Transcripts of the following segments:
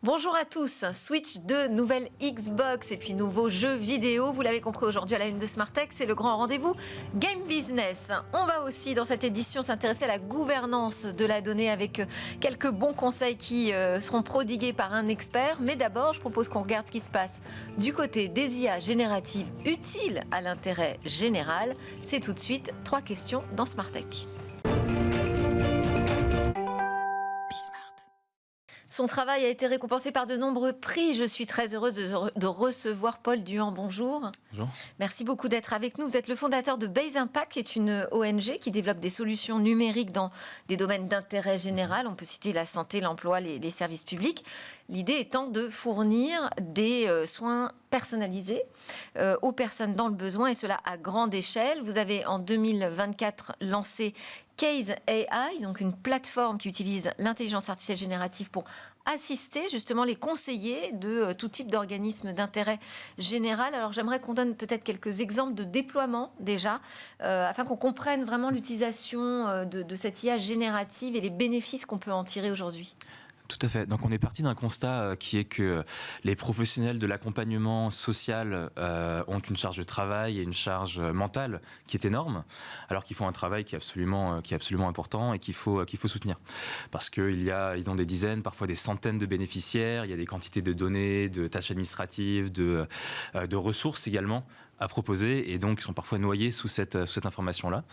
Bonjour à tous, Switch 2, nouvelle Xbox et puis nouveaux jeux vidéo. Vous l'avez compris aujourd'hui à la une de Smartech, c'est le grand rendez-vous Game Business. On va aussi dans cette édition s'intéresser à la gouvernance de la donnée avec quelques bons conseils qui seront prodigués par un expert. Mais d'abord, je propose qu'on regarde ce qui se passe du côté des IA génératives utiles à l'intérêt général. C'est tout de suite 3 questions dans Smartech. Son travail a été récompensé par de nombreux prix. Je suis très heureuse de recevoir Paul Duhan. Bonjour. Bonjour. Merci beaucoup d'être avec nous. Vous êtes le fondateur de Base Impact, qui est une ONG qui développe des solutions numériques dans des domaines d'intérêt général. On peut citer la santé, l'emploi, les services publics. L'idée étant de fournir des soins personnalisés aux personnes dans le besoin, et cela à grande échelle. Vous avez en 2024 lancé Case AI, donc une plateforme qui utilise l'intelligence artificielle générative pour assister justement les conseillers de tout type d'organismes d'intérêt général. Alors j'aimerais qu'on donne peut-être quelques exemples de déploiement déjà, afin qu'on comprenne vraiment l'utilisation de cette IA générative et les bénéfices qu'on peut en tirer aujourd'hui. Tout à fait. Donc on est parti d'un constat qui est que les professionnels de l'accompagnement social ont une charge de travail et une charge mentale qui est énorme, alors qu'ils font un travail qui est absolument important et qu'il faut soutenir. Parce qu'ils ont des dizaines, parfois des centaines de bénéficiaires, il y a des quantités de données, de tâches administratives, de ressources également à proposer, et donc ils sont parfois noyés sous cette information-là.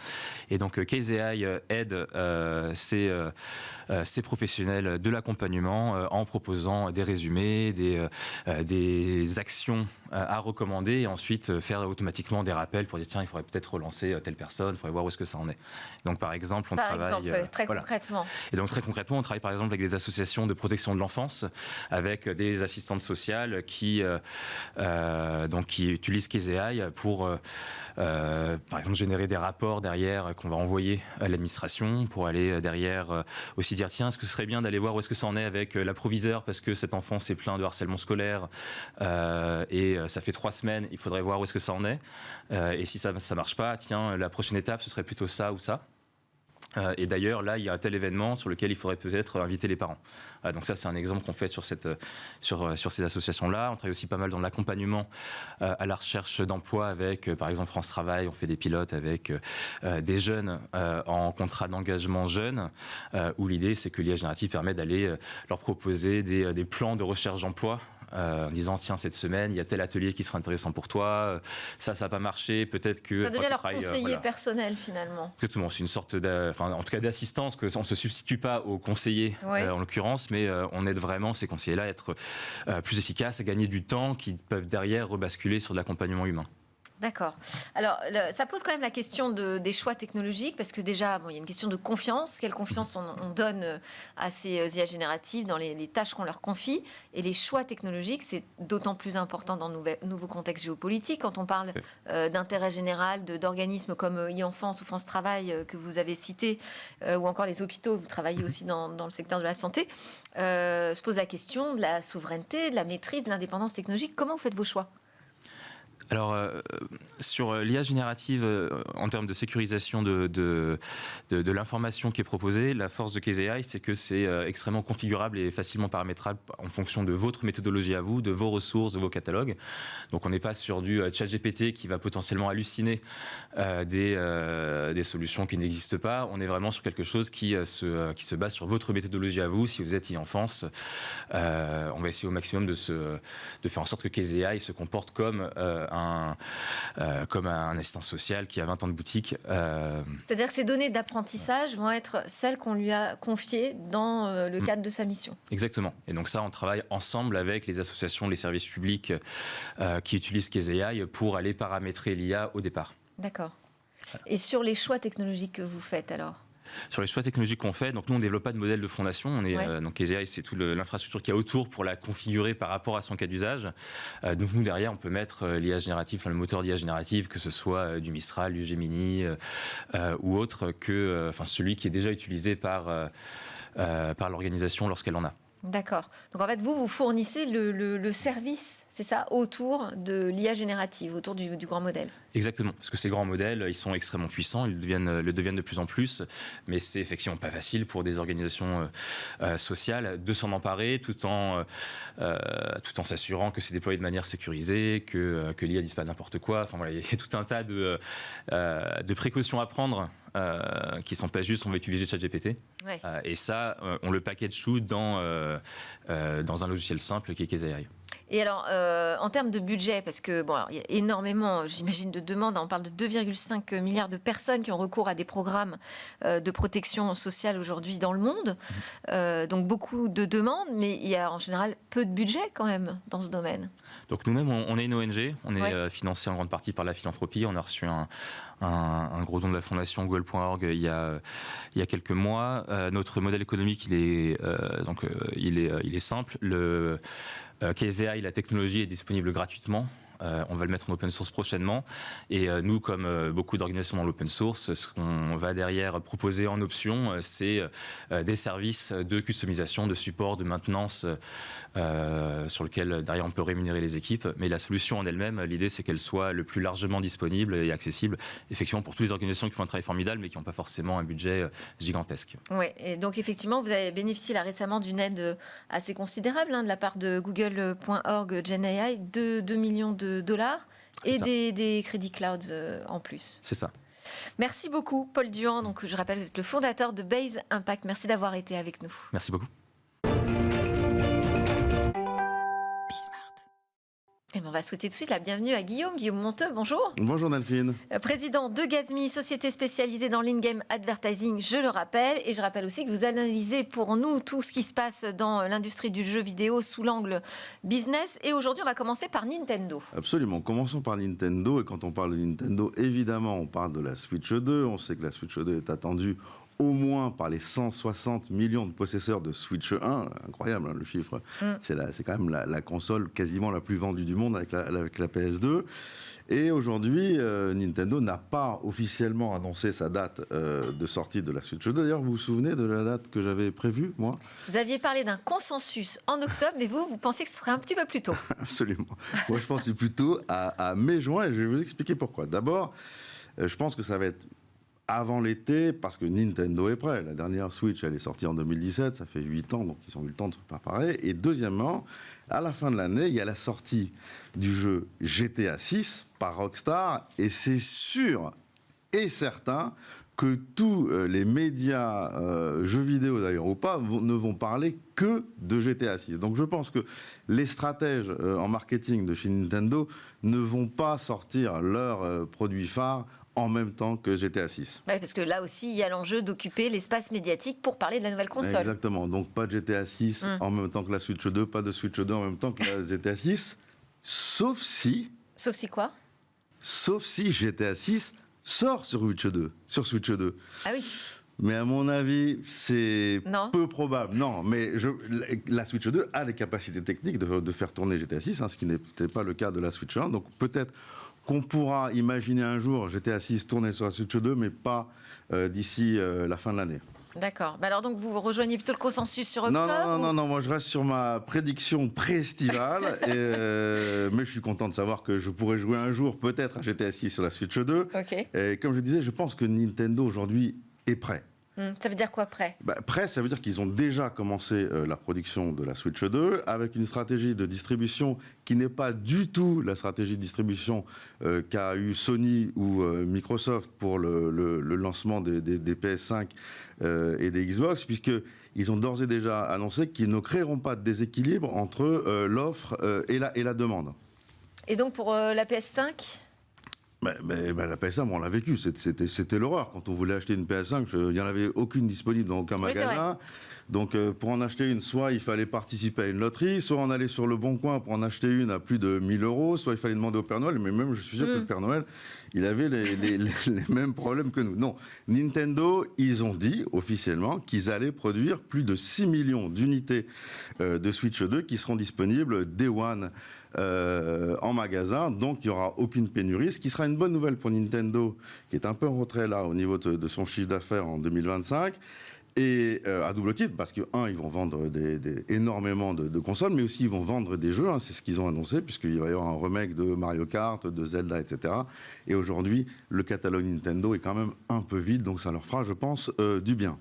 Et donc Case AI aide ces professionnels de l'accompagnement en proposant des résumés, des actions à recommander, et ensuite faire automatiquement des rappels pour dire tiens, il faudrait peut-être relancer telle personne, il faudrait voir où est-ce que ça en est. Donc par exemple, Concrètement. Et donc très concrètement, on travaille par exemple avec des associations de protection de l'enfance, avec des assistantes sociales qui utilisent Case AI pour, par exemple, générer des rapports derrière qu'on va envoyer à l'administration, pour aller derrière aussi dire tiens, est-ce que ce serait bien d'aller voir où est-ce que ça en est avec l'approviseur, parce que cet enfant s'est plaint de harcèlement scolaire et ça fait 3 semaines, il faudrait voir où est-ce que ça en est, et si ça marche pas, tiens, la prochaine étape ce serait plutôt ça ou ça. Et d'ailleurs, là, il y a un tel événement sur lequel il faudrait peut-être inviter les parents. Donc ça, c'est un exemple qu'on fait sur ces associations-là. On travaille aussi pas mal dans l'accompagnement à la recherche d'emploi avec, par exemple, France Travail. On fait des pilotes avec des jeunes en contrat d'engagement jeunes, où l'idée, c'est que l'IA générative permet d'aller leur proposer des plans de recherche d'emploi, en disant tiens, cette semaine il y a tel atelier qui sera intéressant pour toi, ça n'a pas marché, peut-être que ça devient leur conseiller personnel finalement. Exactement, c'est une sorte en tout cas d'assistance, que on ne se substitue pas aux conseillers en l'occurrence, mais on aide vraiment ces conseillers-là à être plus efficaces, à gagner du temps, qui peuvent derrière rebasculer sur de l'accompagnement humain. D'accord. Alors, ça pose quand même la question des choix technologiques, parce que déjà, il y a une question de confiance. Quelle confiance on donne à ces IA génératives dans les tâches qu'on leur confie, et les choix technologiques, c'est d'autant plus important dans le nouveau contexte géopolitique. Quand on parle d'intérêt général, d'organismes comme e-enfance ou France Travail que vous avez cités, ou encore les hôpitaux, vous travaillez aussi dans le secteur de la santé, se pose la question de la souveraineté, de la maîtrise, de l'indépendance technologique. Comment vous faites vos choix ? Alors, sur l'IA générative, en termes de sécurisation de l'information qui est proposée, la force de Case AI, c'est que c'est extrêmement configurable et facilement paramétrable en fonction de votre méthodologie à vous, de vos ressources, de vos catalogues. Donc, on n'est pas sur du ChatGPT qui va potentiellement halluciner des solutions qui n'existent pas. On est vraiment sur quelque chose qui se base sur votre méthodologie à vous. Si vous êtes e-enfance, on va essayer au maximum de faire en sorte que Case AI se comporte comme un assistant social qui a 20 ans de boutique. C'est-à-dire que ces données d'apprentissage vont être celles qu'on lui a confiées dans le cadre de sa mission. Exactement. Et donc ça, on travaille ensemble avec les associations, les services publics qui utilisent Case AI pour aller paramétrer l'IA au départ. D'accord. Et sur les choix technologiques que vous faites alors ? Sur les choix technologiques qu'on fait, donc nous on ne développe pas de modèle de fondation, donc Case AI, c'est toute l'infrastructure qu'il y a autour pour la configurer par rapport à son cas d'usage. Donc nous derrière on peut mettre l'IA générative, le moteur d'IA générative, que ce soit du Mistral, du Gemini ou autre, que celui qui est déjà utilisé par l'organisation lorsqu'elle en a. D'accord. Donc en fait, vous fournissez le service, c'est ça, autour de l'IA générative, autour du grand modèle. Exactement, parce que ces grands modèles, ils sont extrêmement puissants, ils le deviennent de plus en plus, mais c'est effectivement pas facile pour des organisations sociales de s'en emparer tout en s'assurant que c'est déployé de manière sécurisée, que l'IA dise pas n'importe quoi. Enfin voilà, il y a tout un tas de précautions à prendre qui sont pas justes. On va utiliser ChatGPT, Ouais. et ça, on le package tout dans un logiciel simple qui est Case AI. Et alors, en termes de budget, parce que bon, alors, il y a énormément, j'imagine, de demandes. On parle de 2,5 milliards de personnes qui ont recours à des programmes de protection sociale aujourd'hui dans le monde. Donc beaucoup de demandes, mais il y a en général peu de budget quand même dans ce domaine. Donc nous-mêmes, on est une ONG, on est financé en grande partie par la philanthropie. On a reçu un gros don de la fondation Google.org il y a quelques mois. Notre modèle économique, il est simple. Case AI, la technologie est disponible gratuitement. On va le mettre en open source prochainement. Et nous, comme beaucoup d'organisations dans l'open source, ce qu'on va derrière proposer en option, c'est des services de customisation, de support, de maintenance sur lequel derrière on peut rémunérer les équipes. Mais la solution en elle-même, l'idée c'est qu'elle soit le plus largement disponible et accessible, effectivement pour toutes les organisations qui font un travail formidable mais qui n'ont pas forcément un budget gigantesque. Oui, et donc effectivement, vous avez bénéficié là récemment d'une aide assez considérable de la part de Google.org GenAI, 2 millions de dollars et des crédits cloud en plus. C'est ça. Merci beaucoup, Paul Duhan. Donc, je rappelle, vous êtes le fondateur de Base Impact. Merci d'avoir été avec nous. Merci beaucoup. Et on va souhaiter tout de suite la bienvenue à Guillaume Monteux. Bonjour. Bonjour Delphine. Président de Gazmi, société spécialisée dans l'in-game advertising, je le rappelle. Et je rappelle aussi que vous analysez pour nous tout ce qui se passe dans l'industrie du jeu vidéo sous l'angle business. Et aujourd'hui, on va commencer par Nintendo. Absolument. Commençons par Nintendo. Et quand on parle de Nintendo, évidemment, on parle de la Switch 2. On sait que la Switch 2 est attendue au moins par les 160 millions de possesseurs de Switch 1. Incroyable, hein, le chiffre. C'est quand même la console quasiment la plus vendue du monde avec la PS2. Et aujourd'hui, Nintendo n'a pas officiellement annoncé sa date de sortie de la Switch 2. D'ailleurs, vous vous souvenez de la date que j'avais prévue, moi ? Vous aviez parlé d'un consensus en octobre, mais vous pensiez que ce serait un petit peu plus tôt. Absolument. Moi, je pensais plutôt à mai-juin, et je vais vous expliquer pourquoi. D'abord, je pense que ça va être avant l'été, parce que Nintendo est prêt. La dernière Switch, elle est sortie en 2017, ça fait 8 ans, donc ils ont eu le temps de se préparer. Et deuxièmement, à la fin de l'année, il y a la sortie du jeu GTA 6 par Rockstar, et c'est sûr et certain que tous les médias, jeux vidéo d'ailleurs ou pas, ne vont parler que de GTA 6. Donc je pense que les stratèges en marketing de chez Nintendo ne vont pas sortir leurs produits phares en même temps que GTA 6. Oui, parce que là aussi, il y a l'enjeu d'occuper l'espace médiatique pour parler de la nouvelle console. Exactement. Donc pas de GTA 6 en même temps que la Switch 2, pas de Switch 2 en même temps que la GTA 6, sauf si... Sauf si quoi ? Sauf si GTA 6 sort sur Switch 2. Ah oui. Mais à mon avis, c'est peu probable. Non, mais la Switch 2 a les capacités techniques de faire tourner GTA 6, ce qui n'était pas le cas de la Switch 1. Donc peut-être qu'on pourra imaginer un jour GTA 6 tourner sur la Switch 2, mais pas d'ici la fin de l'année. D'accord. Bah alors donc vous rejoignez plutôt le consensus sur octobre Non, moi je reste sur ma prédiction pré-estivale, mais je suis content de savoir que je pourrai jouer un jour peut-être à GTA 6 sur la Switch 2. Okay. Et comme je disais, je pense que Nintendo aujourd'hui est prêt. Ça veut dire quoi, prêt ? Prêt, ça veut dire qu'ils ont déjà commencé la production de la Switch 2 avec une stratégie de distribution qui n'est pas du tout la stratégie de distribution qu'a eu Sony ou Microsoft pour le lancement des PS5 et des Xbox, puisqu'ils ont d'ores et déjà annoncé qu'ils ne créeront pas de déséquilibre entre l'offre et la demande. Et donc pour la PS5 ? La PS5, on l'a vécu, c'était l'horreur. Quand on voulait acheter une PS5, il n'y en avait aucune disponible dans aucun magasin. Donc pour en acheter une, soit il fallait participer à une loterie, soit on allait sur le Bon Coin pour en acheter une à plus de 1 000 €, soit il fallait demander au Père Noël, mais même je suis sûr que le Père Noël, il avait les mêmes problèmes que nous. Non, Nintendo, ils ont dit officiellement qu'ils allaient produire plus de 6 millions d'unités de Switch 2 qui seront disponibles Day One en magasin, donc il n'y aura aucune pénurie, ce qui sera une bonne nouvelle pour Nintendo, qui est un peu en retrait là au niveau de son chiffre d'affaires en 2025. Et à double titre, parce que, ils vont vendre énormément de consoles, mais aussi ils vont vendre des jeux, c'est ce qu'ils ont annoncé, puisqu'il va y avoir un remake de Mario Kart, de Zelda, etc. Et aujourd'hui, le catalogue Nintendo est quand même un peu vide, donc ça leur fera, je pense, du bien.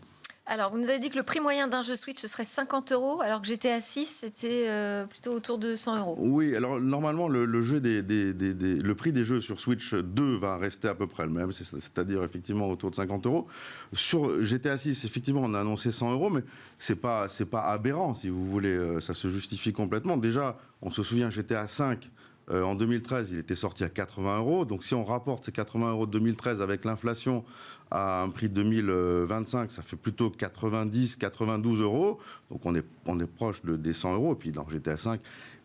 Alors, vous nous avez dit que le prix moyen d'un jeu Switch, ce serait 50 €, alors que GTA 6, c'était plutôt autour de 100 €. Oui, alors normalement, le prix des jeux sur Switch 2 va rester à peu près le même, c'est-à-dire effectivement autour de 50 €. Sur GTA 6, effectivement, on a annoncé 100 €, mais c'est pas aberrant, si vous voulez, ça se justifie complètement. Déjà, on se souvient, GTA 5, en 2013, il était sorti à 80 €. Donc si on rapporte ces 80 € de 2013 avec l'inflation à un prix de 2025, ça fait plutôt 90, 92 €. Donc on est proche des 100 €. Et puis dans GTA 5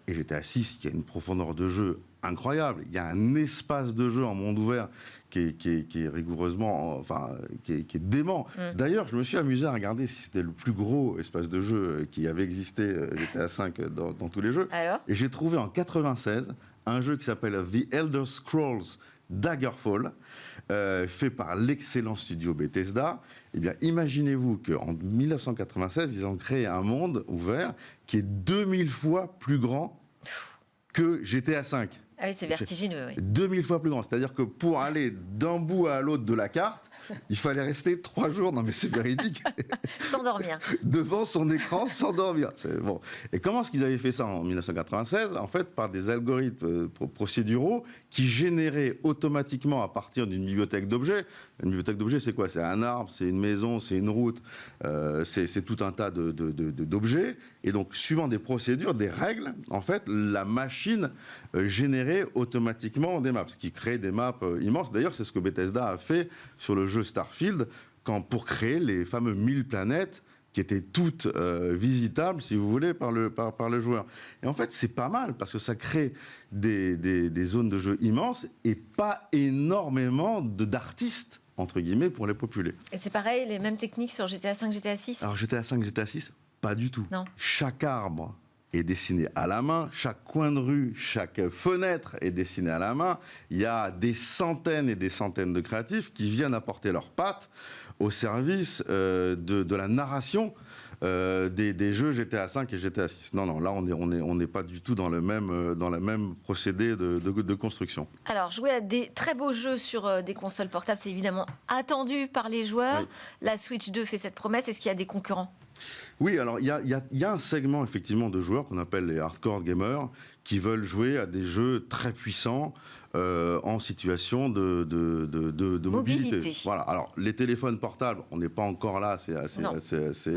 et GTA 6, il y a une profondeur de jeu incroyable. Il y a un espace de jeu en monde ouvert qui est rigoureusement, qui est dément. D'ailleurs, je me suis amusé à regarder si c'était le plus gros espace de jeu qui avait existé GTA 5 dans tous les jeux. Alors et j'ai trouvé en 96 un jeu qui s'appelle The Elder Scrolls Daggerfall, fait par l'excellent studio Bethesda. Eh bien, imaginez-vous qu'en 1996, ils ont créé un monde ouvert qui est 2000 fois plus grand que GTA 5. Ah oui, c'est vertigineux. Oui. 2000 fois plus grand. C'est-à-dire que pour aller d'un bout à l'autre de la carte, il fallait rester 3 jours, non mais c'est véridique, Sans dormir. devant son écran sans dormir. Bon. Et comment est-ce qu'ils avaient fait ça en 1996 ? En fait, par des algorithmes procéduraux qui généraient automatiquement à partir d'une bibliothèque d'objets. Une bibliothèque d'objets, c'est quoi ? C'est un arbre, c'est une maison, c'est une route, c'est tout un tas d'objets. Et donc, suivant des procédures, des règles, en fait, la machine générait automatiquement des maps, ce qui crée des maps immenses. D'ailleurs, c'est ce que Bethesda a fait sur le jeu Starfield, pour créer les fameux 1000 planètes qui étaient toutes visitables, si vous voulez, par le joueur. Et en fait, c'est pas mal, parce que ça crée des zones de jeu immenses et pas énormément d'artistes, entre guillemets, pour les populer. Et c'est pareil, les mêmes techniques sur GTA 5, GTA 6 ? Alors GTA 5, GTA 6, pas du tout. Non. Chaque arbre est dessiné à la main, chaque coin de rue, chaque fenêtre est dessinée à la main. Il y a des centaines et des centaines de créatifs qui viennent apporter leurs pattes au service de la narration des jeux GTA 5 et GTA 6. Non, là, on n'est pas du tout dans le même procédé de construction. Alors, jouer à des très beaux jeux sur des consoles portables, c'est évidemment attendu par les joueurs. Oui. La Switch 2 fait cette promesse. Est-ce qu'il y a des concurrents ? Oui, alors il y a un segment effectivement de joueurs qu'on appelle les hardcore gamers qui veulent jouer à des jeux très puissants en situation de mobilité. Voilà. Alors les téléphones portables, on n'est pas encore là, c'est assez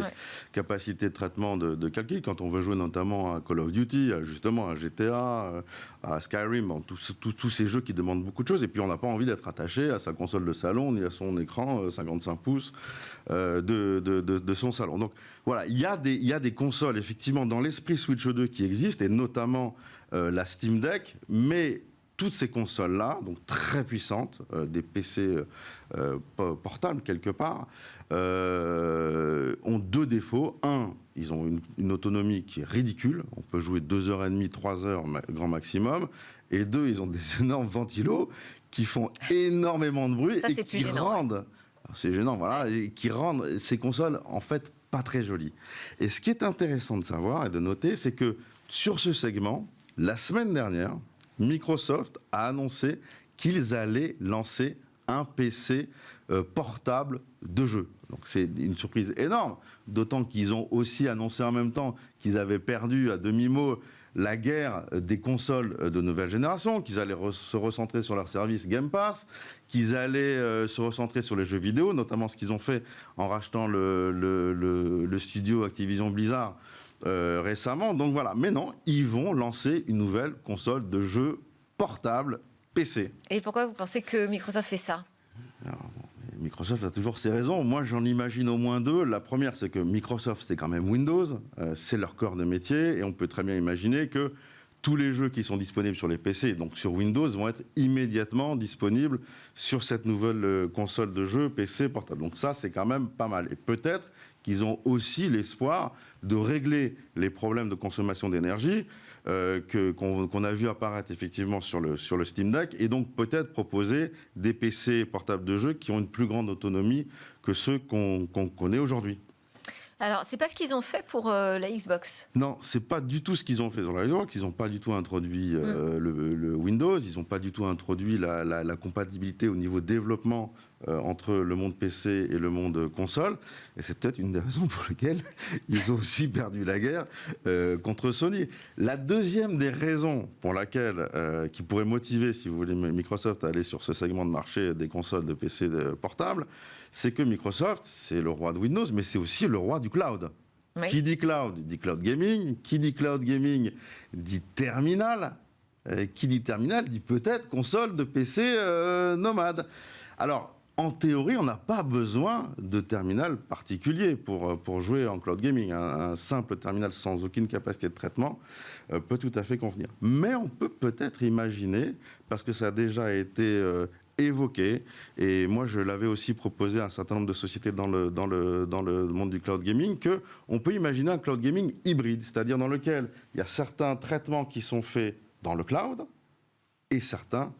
capacité de traitement de calcul. Quand on veut jouer notamment à Call of Duty, justement à GTA, à Skyrim, tous ces jeux qui demandent beaucoup de choses. Et puis on n'a pas envie d'être attaché à sa console de salon ni à son écran 55 pouces de son salon. Donc voilà, il y a des consoles effectivement dans l'esprit Switch 2 qui existent, et notamment la Steam Deck, mais toutes ces consoles-là, donc très puissantes, des PC portables quelque part, ont deux défauts. Un, ils ont une autonomie qui est ridicule. On peut jouer 2h30, 3h grand maximum. Et deux, ils ont des énormes ventilos qui font énormément de bruit et qui rendent... C'est gênant, voilà, et qui rendent ces consoles, en fait, pas très jolies. Et ce qui est intéressant de savoir et de noter, c'est que sur ce segment, la semaine dernière, Microsoft a annoncé qu'ils allaient lancer un PC portable de jeu. Donc c'est une surprise énorme, d'autant qu'ils ont aussi annoncé en même temps qu'ils avaient perdu à demi-mot la guerre des consoles de nouvelle génération, qu'ils allaient se recentrer sur leur service Game Pass, qu'ils allaient se recentrer sur les jeux vidéo, notamment ce qu'ils ont fait en rachetant le studio Activision Blizzard récemment. Donc voilà, mais non, ils vont lancer une nouvelle console de jeux portable PC. Et pourquoi vous pensez que Microsoft fait ça ? Alors, Microsoft a toujours ses raisons. Moi, j'en imagine au moins deux. La première, c'est que Microsoft, c'est quand même Windows. C'est leur corps de métier. Et on peut très bien imaginer que tous les jeux qui sont disponibles sur les PC, donc sur Windows, vont être immédiatement disponibles sur cette nouvelle console de jeu PC portable. Donc ça, c'est quand même pas mal. Et peut-être qu'ils ont aussi l'espoir de régler les problèmes de consommation d'énergie qu'on a vu apparaître effectivement sur le Steam Deck, et donc peut-être proposer des PC portables de jeu qui ont une plus grande autonomie que ceux qu'on connaît aujourd'hui. Alors, c'est pas ce qu'ils ont fait pour la Xbox. Non, c'est pas du tout ce qu'ils ont fait sur la Xbox. Ils n'ont pas du tout introduit le Windows. Ils n'ont pas du tout introduit la compatibilité au niveau développement entre le monde PC et le monde console. Et c'est peut-être une des raisons pour lesquelles ils ont aussi perdu la guerre contre Sony. La deuxième des raisons pour laquelle, qui pourrait motiver, si vous voulez, Microsoft à aller sur ce segment de marché des consoles de PC portables, c'est que Microsoft, c'est le roi de Windows, mais c'est aussi le roi du cloud. Oui. Qui dit cloud gaming. Qui dit cloud gaming dit terminal. Qui dit terminal dit peut-être console de PC nomade. Alors, en théorie, on n'a pas besoin de terminal particulier pour jouer en cloud gaming. Un simple terminal sans aucune capacité de traitement peut tout à fait convenir. Mais on peut peut-être imaginer, parce que ça a déjà été évoqué, et moi je l'avais aussi proposé à un certain nombre de sociétés dans le monde du cloud gaming, qu'on peut imaginer un cloud gaming hybride, c'est-à-dire dans lequel il y a certains traitements qui sont faits dans le cloud et certains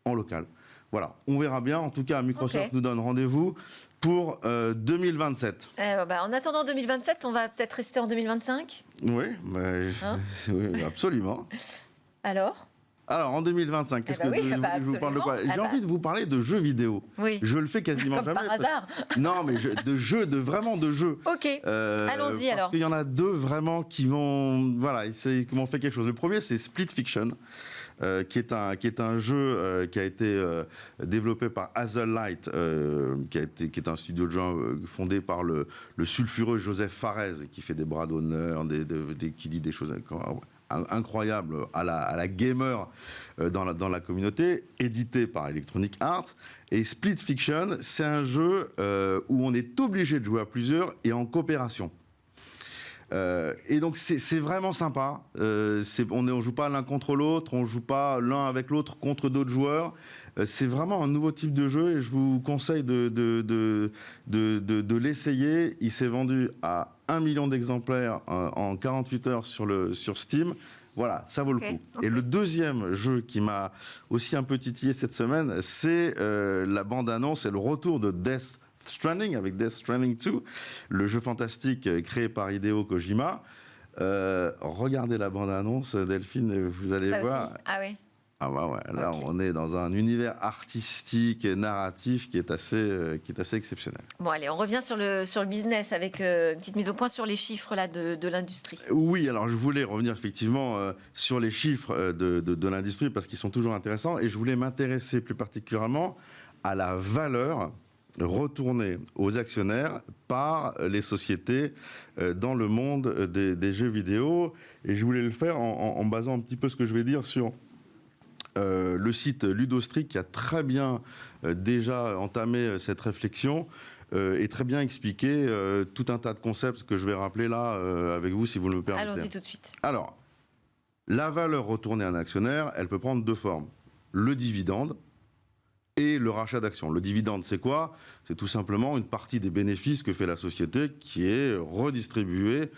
en local. Voilà, on verra bien. En tout cas, Microsoft nous donne rendez-vous pour 2027. En attendant 2027, on va peut-être rester en 2025 ? Oui, oui, absolument. Alors, en 2025, je vous parle de quoi ? J'ai envie de vous parler de jeux vidéo. Oui. Je le fais quasiment comme jamais. par hasard. Non, mais vraiment de jeux. Ok, allons-y alors. Parce qu'il y en a deux vraiment qui m'ont fait quelque chose. Le premier, c'est Split Fiction. Qui est un jeu qui a été développé par Hazelight, qui est un studio de jeux fondé par le sulfureux Joseph Fares, qui fait des bras d'honneur, qui dit des choses incroyables à la gamer dans la communauté, édité par Electronic Arts. Et Split Fiction, c'est un jeu où on est obligé de jouer à plusieurs et en coopération. Et donc c'est vraiment sympa. On joue pas l'un contre l'autre, on joue pas l'un avec l'autre contre d'autres joueurs. C'est vraiment un nouveau type de jeu et je vous conseille de l'essayer. Il s'est vendu à 1 million d'exemplaires en 48 heures sur Steam. Voilà, ça vaut le coup. Et le deuxième jeu qui m'a aussi un peu titillé cette semaine, c'est la bande-annonce et le retour de Death Stranding, avec Death Stranding 2, le jeu fantastique créé par Hideo Kojima. Regardez la bande-annonce, Delphine, vous allez voir. Aussi. Ah oui. Ah bah ouais, là on est dans un univers artistique et narratif qui est assez exceptionnel. Bon allez, on revient sur le business avec une petite mise au point sur les chiffres là de l'industrie. Oui, alors je voulais revenir effectivement sur les chiffres de l'industrie parce qu'ils sont toujours intéressants et je voulais m'intéresser plus particulièrement à la valeur retournée aux actionnaires par les sociétés dans le monde des jeux vidéo. Et je voulais le faire en basant un petit peu ce que je vais dire sur le site Ludostric qui a très bien déjà entamé cette réflexion et très bien expliqué tout un tas de concepts que je vais rappeler là avec vous si vous le permettez. Allons-y tout de suite. Alors, la valeur retournée à un actionnaire, elle peut prendre deux formes. Le dividende et le rachat d'actions. Le dividende, c'est quoi ? C'est tout simplement une partie des bénéfices que fait la société qui est redistribuée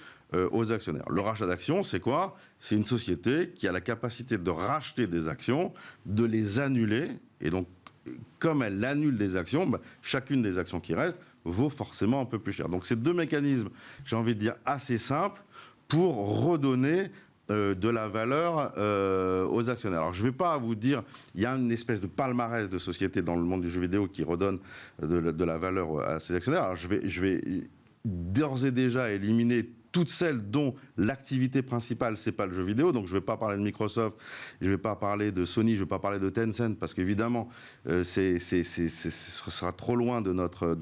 aux actionnaires. Le rachat d'actions, c'est quoi ? C'est une société qui a la capacité de racheter des actions, de les annuler, et donc, comme elle annule des actions, chacune des actions qui restent vaut forcément un peu plus cher. Donc, c'est deux mécanismes, j'ai envie de dire, assez simples pour redonner de la valeur aux actionnaires. Alors je ne vais pas vous dire, il y a une espèce de palmarès de sociétés dans le monde du jeu vidéo qui redonne de la valeur à ces actionnaires. Alors je vais d'ores et déjà éliminer toutes celles dont l'activité principale, c'est pas le jeu vidéo. Donc je ne vais pas parler de Microsoft, je ne vais pas parler de Sony, je ne vais pas parler de Tencent, parce qu'évidemment, ce sera trop loin de notre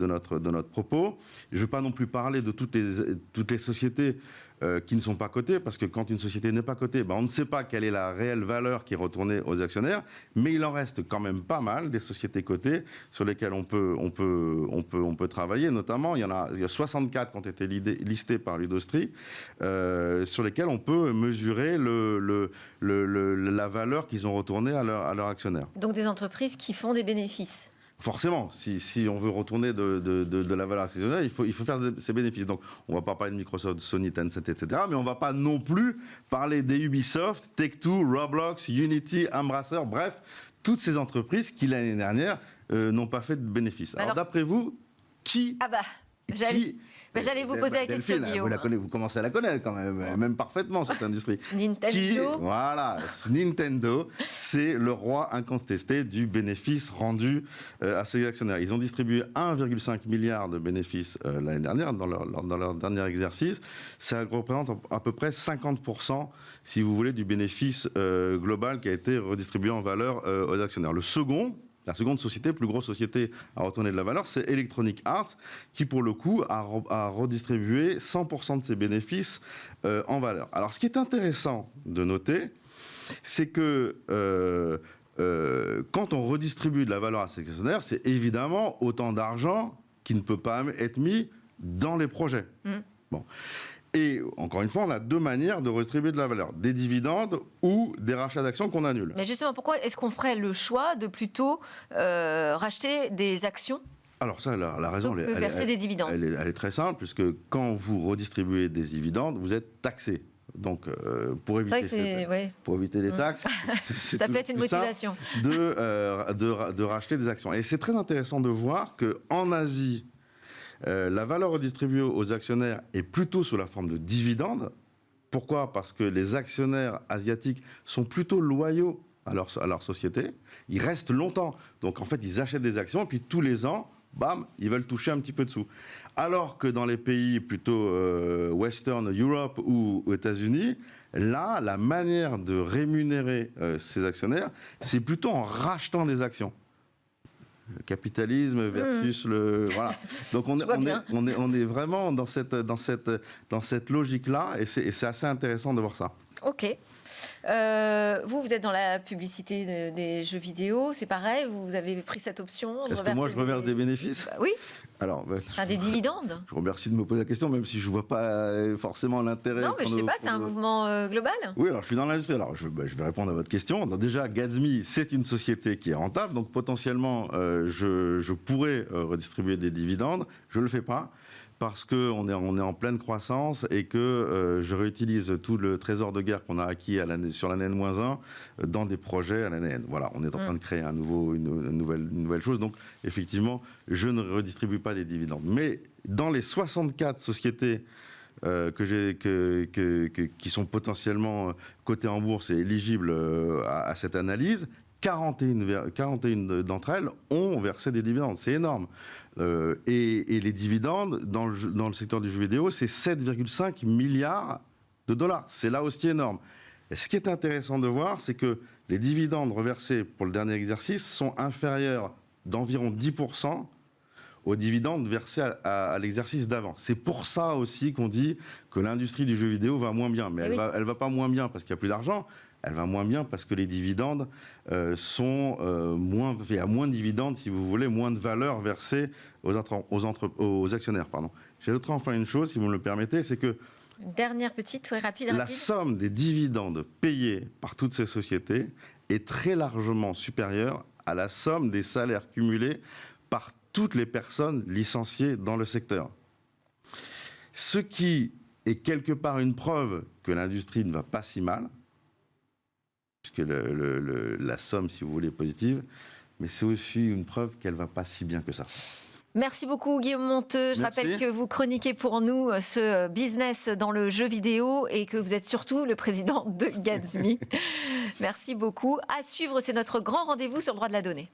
propos. Je ne vais pas non plus parler de toutes les sociétés qui ne sont pas cotées, parce que quand une société n'est pas cotée, on ne sait pas quelle est la réelle valeur qui est retournée aux actionnaires, mais il en reste quand même pas mal des sociétés cotées sur lesquelles on peut travailler. Notamment, il y a 64 qui ont été listées par Ludostric, sur lesquelles on peut mesurer la valeur qu'ils ont retournée à leurs actionnaires. Donc des entreprises qui font des bénéfices. Forcément, si on veut retourner de la valeur actionnelle, il faut faire ses bénéfices. Donc, on ne va pas parler de Microsoft, Sony, Tencent, etc. Mais on ne va pas non plus parler des Ubisoft, Take-Two, Roblox, Unity, Embracer, bref, toutes ces entreprises qui, l'année dernière, n'ont pas fait de bénéfices. Alors d'après vous, qui J'allais vous poser la question, Guillaume. Vous commencez à la connaître quand même parfaitement, cette industrie. Nintendo. Voilà, Nintendo, c'est le roi incontesté du bénéfice rendu à ses actionnaires. Ils ont distribué 1,5 milliard de bénéfices l'année dernière, dans leur dernier exercice. Ça représente à peu près 50%, si vous voulez, du bénéfice global qui a été redistribué en valeur aux actionnaires. La seconde société, plus grosse société à retourner de la valeur, c'est Electronic Arts, qui pour le coup a redistribué 100% de ses bénéfices en valeur. Alors ce qui est intéressant de noter, c'est que quand on redistribue de la valeur à ses actionnaires, c'est évidemment autant d'argent qui ne peut pas être mis dans les projets. Bon. Et encore une fois, on a deux manières de redistribuer de la valeur, des dividendes ou des rachats d'actions qu'on annule. Mais justement, pourquoi est-ce qu'on ferait le choix de plutôt racheter des actions ? Alors ça, la raison, verser des dividendes. Elle est très simple, puisque quand vous redistribuez des dividendes, vous êtes taxé. Donc, pour éviter les taxes, ça peut être une motivation de racheter des actions. Et c'est très intéressant de voir qu'en Asie, la valeur redistribuée aux actionnaires est plutôt sous la forme de dividendes. Pourquoi ? Parce que les actionnaires asiatiques sont plutôt loyaux à leur société. Ils restent longtemps. Donc, en fait, ils achètent des actions et puis tous les ans, bam, ils veulent toucher un petit peu de sous. Alors que dans les pays plutôt Western Europe ou aux États-Unis, là, la manière de rémunérer ces actionnaires, c'est plutôt en rachetant des actions. Le capitalisme versus voilà. Donc on est vraiment dans cette logique-là et c'est assez intéressant de voir ça. Ok. Vous êtes dans la publicité des jeux vidéo, c'est pareil, vous avez pris cette option. Est-ce que moi je reverse des bénéfices ? Oui. Alors, des dividendes. Je vous remercie de me poser la question, même si je ne vois pas forcément l'intérêt. Non, mais je ne sais pas, c'est un mouvement global. Oui, alors je suis dans l'industrie. Alors, je vais répondre à votre question. Donc, déjà, Gatsby, c'est une société qui est rentable. Donc, potentiellement, je pourrais redistribuer des dividendes. Je ne le fais pas parce qu'on est en pleine croissance et que je réutilise tout le trésor de guerre qu'on a acquis sur l'année N-1 dans des projets à l'année N. Voilà, on est en train de créer une nouvelle chose. Donc, effectivement, je ne redistribue pas les dividendes. Mais dans les 64 sociétés qui sont potentiellement cotées en bourse et éligibles à cette analyse, 41 d'entre elles ont versé des dividendes. C'est énorme. Et les dividendes, dans le secteur du jeu vidéo, c'est 7,5 milliards de dollars. C'est là aussi énorme. Et ce qui est intéressant de voir, c'est que les dividendes reversés pour le dernier exercice sont inférieurs d'environ 10% aux dividendes versés à l'exercice d'avant. C'est pour ça aussi qu'on dit que l'industrie du jeu vidéo va moins bien. Mais elle va pas moins bien parce qu'il n'y a plus d'argent. Elle va moins bien parce que les dividendes sont moins... Il y a moins de dividendes, si vous voulez, moins de valeur versée aux actionnaires. J'ajouterai enfin une chose, si vous me le permettez, c'est que une dernière petite, rapide. La somme des dividendes payés par toutes ces sociétés est très largement supérieure à la somme des salaires cumulés par toutes les personnes licenciées dans le secteur. Ce qui est quelque part une preuve que l'industrie ne va pas si mal, puisque la somme, si vous voulez, est positive, mais c'est aussi une preuve qu'elle ne va pas si bien que ça. Merci beaucoup Guillaume Monteux. Je rappelle que vous chroniquez pour nous ce business dans le jeu vidéo et que vous êtes surtout le président de Gatsby. Merci beaucoup. À suivre, c'est notre grand rendez-vous sur le droit de la donnée.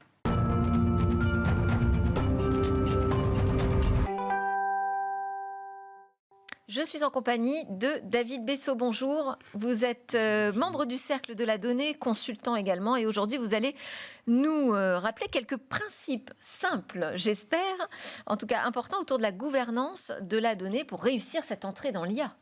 Je suis en compagnie de David Bessot. Bonjour. Vous êtes membre du Cercle de la Donnée, consultant également. Et aujourd'hui, vous allez nous rappeler quelques principes simples, j'espère, en tout cas importants, autour de la gouvernance de la donnée pour réussir cette entrée dans l'IA.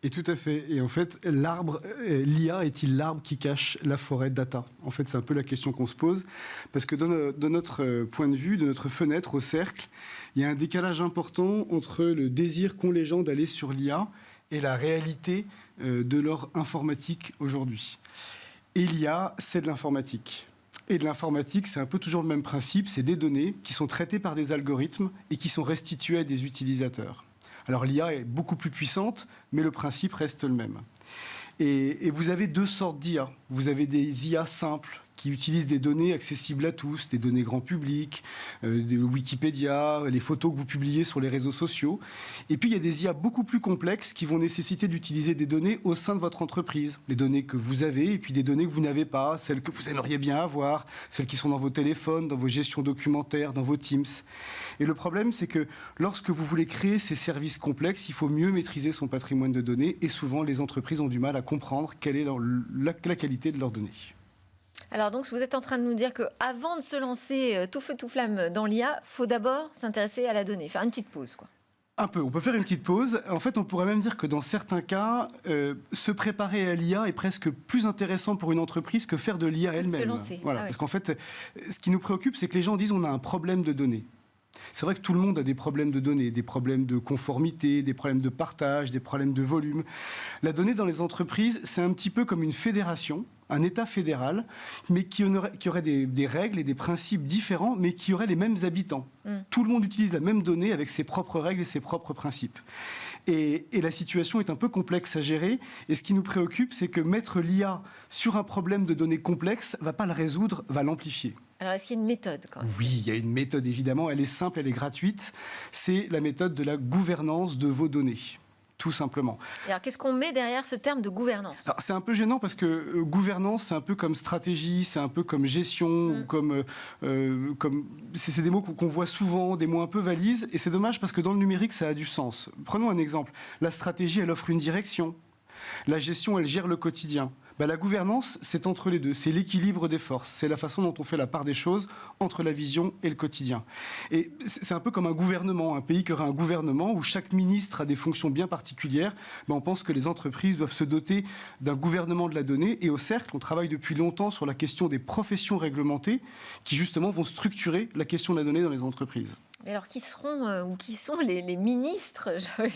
Et tout à fait. Et en fait, l'IA est-il l'arbre qui cache la forêt data ? En fait, c'est un peu la question qu'on se pose. Parce que de notre point de vue, de notre fenêtre au cercle, il y a un décalage important entre le désir qu'ont les gens d'aller sur l'IA et la réalité de leur informatique aujourd'hui. Et l'IA, c'est de l'informatique. Et de l'informatique, c'est un peu toujours le même principe. C'est des données qui sont traitées par des algorithmes et qui sont restituées à des utilisateurs. Alors l'IA est beaucoup plus puissante, mais le principe reste le même. Et vous avez deux sortes d'IA. vous avez des IA simples qui utilisent des données accessibles à tous, des données grand public, de Wikipédia, les photos que vous publiez sur les réseaux sociaux. Et puis, il y a des IA beaucoup plus complexes qui vont nécessiter d'utiliser des données au sein de votre entreprise. Les données que vous avez et puis des données que vous n'avez pas, celles que vous aimeriez bien avoir, celles qui sont dans vos téléphones, dans vos gestions documentaires, dans vos Teams. Et le problème, c'est que lorsque vous voulez créer ces services complexes, il faut mieux maîtriser son patrimoine de données. Et souvent, les entreprises ont du mal à comprendre quelle est la qualité de leurs données. Alors donc, vous êtes en train de nous dire qu'avant de se lancer tout feu tout flamme dans l'IA, il faut d'abord s'intéresser à la donnée, faire une petite pause, quoi. Un peu, on peut faire une petite pause. En fait, on pourrait même dire que dans certains cas, se préparer à l'IA est presque plus intéressant pour une entreprise que faire de l'IA elle-même. Se lancer. Voilà, Ah oui. parce qu'en fait, ce qui nous préoccupe, c'est que les gens disent on a un problème de données. C'est vrai que tout le monde a des problèmes de données, des problèmes de conformité, des problèmes de partage, des problèmes de volume. La donnée dans les entreprises, c'est un petit peu comme une fédération, un État fédéral, mais qui aurait des règles et des principes différents, mais qui aurait les mêmes habitants. Tout le monde utilise la même donnée avec ses propres règles et ses propres principes. Et la situation est un peu complexe à gérer. Et ce qui nous préoccupe, c'est que mettre l'IA sur un problème de données complexe ne va pas le résoudre, va l'amplifier. Alors, est-ce qu'il y a une méthode quand même ? Oui, il y a une méthode, évidemment. Elle est simple, elle est gratuite. C'est la méthode de la gouvernance de vos données, tout simplement. Et alors, qu'est-ce qu'on met derrière ce terme de gouvernance ? Alors, c'est un peu gênant parce que gouvernance, c'est un peu comme stratégie, c'est un peu comme gestion, ou comme c'est des mots qu'on voit souvent, des mots un peu valises. Et c'est dommage parce que dans le numérique, ça a du sens. Prenons un exemple. La stratégie, elle offre une direction. La gestion, elle gère le quotidien. La gouvernance, c'est entre les deux. C'est l'équilibre des forces. C'est la façon dont on fait la part des choses entre la vision et le quotidien. Et c'est un peu comme un gouvernement. Un pays qui aurait un gouvernement où chaque ministre a des fonctions bien particulières. On pense que les entreprises doivent se doter d'un gouvernement de la donnée. Et au Cercle, on travaille depuis longtemps sur la question des professions réglementées qui, justement, vont structurer la question de la donnée dans les entreprises. Et alors, qui seront ou qui sont les ministres,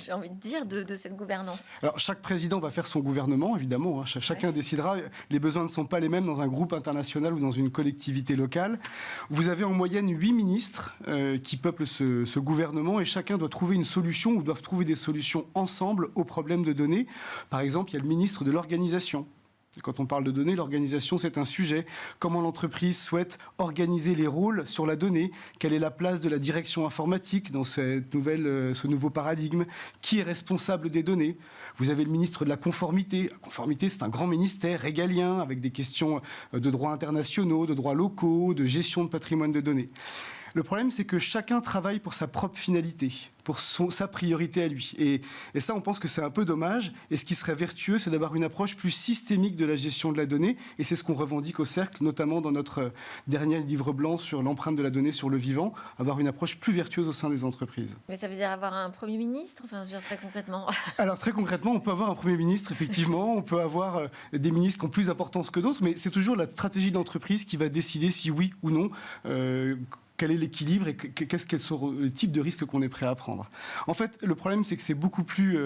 j'ai envie de dire, de cette gouvernance ? Alors, chaque président va faire son gouvernement, évidemment. Chacun décidera. Les besoins ne sont pas les mêmes dans un groupe international ou dans une collectivité locale. Vous avez en moyenne 8 ministres qui peuplent ce gouvernement et chacun doit trouver une solution ou doivent trouver des solutions ensemble aux problèmes de données. Par exemple, il y a le ministre de l'organisation. Quand on parle de données, l'organisation, c'est un sujet. Comment l'entreprise souhaite organiser les rôles sur la donnée ? Quelle est la place de la direction informatique dans ce nouveau paradigme ? Qui est responsable des données ? Vous avez le ministre de la conformité. La conformité, c'est un grand ministère régalien avec des questions de droits internationaux, de droits locaux, de gestion de patrimoine de données. Le problème, c'est que chacun travaille pour sa propre finalité, pour sa priorité à lui. Et ça, on pense que c'est un peu dommage. Et ce qui serait vertueux, c'est d'avoir une approche plus systémique de la gestion de la donnée. Et c'est ce qu'on revendique au Cercle, notamment dans notre dernier livre blanc sur l'empreinte de la donnée sur le vivant, avoir une approche plus vertueuse au sein des entreprises. Mais ça veut dire avoir un Premier ministre ? Enfin, je veux dire très concrètement. Alors, très concrètement, on peut avoir un Premier ministre, effectivement. On peut avoir des ministres qui ont plus d'importance que d'autres. Mais c'est toujours la stratégie de l'entreprise qui va décider si oui ou non quel est l'équilibre et quels sont les types de risques qu'on est prêt à prendre. En fait, le problème, c'est que c'est beaucoup plus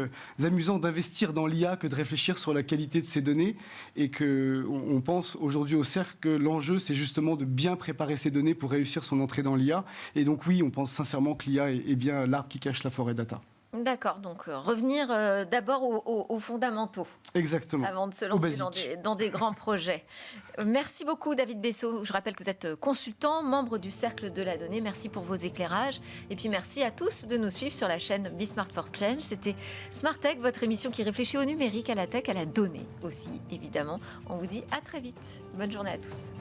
amusant d'investir dans l'IA que de réfléchir sur la qualité de ces données et qu'on pense aujourd'hui au Cercle que l'enjeu, c'est justement de bien préparer ces données pour réussir son entrée dans l'IA. Et donc oui, on pense sincèrement que l'IA est bien l'arbre qui cache la forêt data. D'accord, donc revenir d'abord aux fondamentaux. Exactement. Avant de se lancer dans des grands projets. Merci beaucoup David Bessot. Je rappelle que vous êtes consultant, membre du Cercle de la Donnée. Merci pour vos éclairages. Et puis merci à tous de nous suivre sur la chaîne Be Smart for Change. C'était Smart Tech, votre émission qui réfléchit au numérique, à la tech, à la donnée aussi, évidemment. On vous dit à très vite. Bonne journée à tous.